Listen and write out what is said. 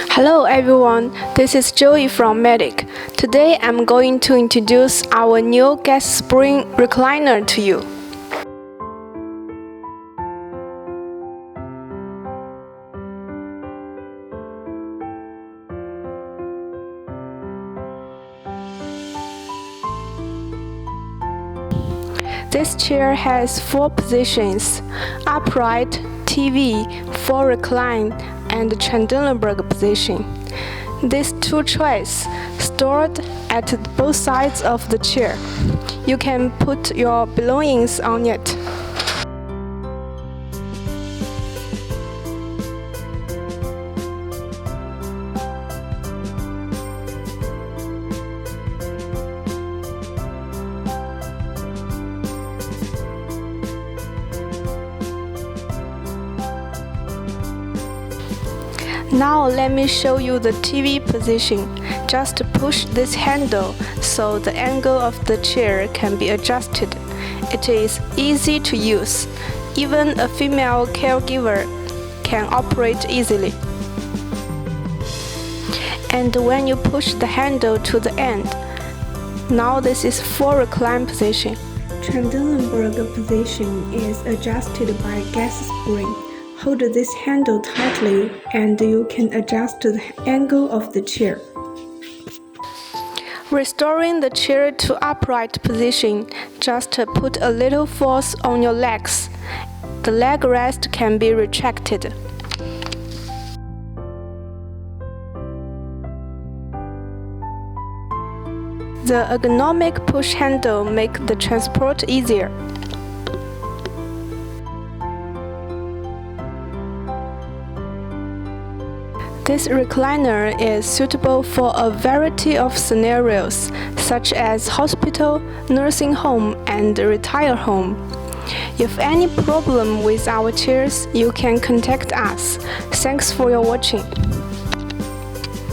Hello everyone, this is Joey from Medic. Today I'm going to introduce our new gas spring recliner to you. This chair has 4 positions: upright, TV, full recline, and Trendelenburg position. These 2 trays stored at both sides of the chair. You can put your belongings on it. Now let me show you the TV position. Just push this handle so the angle of the chair can be adjusted. It is easy to use. Even a female caregiver can operate easily. And when you push the handle to the end, now this is full recline position. Trendelenburg position is adjusted by gas spring. Hold this handle tightly and you can adjust the angle of the chair. Restoring the chair to upright position, just put a little force on your legs. The leg rest can be retracted. The ergonomic push handle makes the transport easier. This recliner is suitable for a variety of scenarios, such as hospital, nursing home, and retire home. If any problem with our chairs, you can contact us. Thanks for your watching.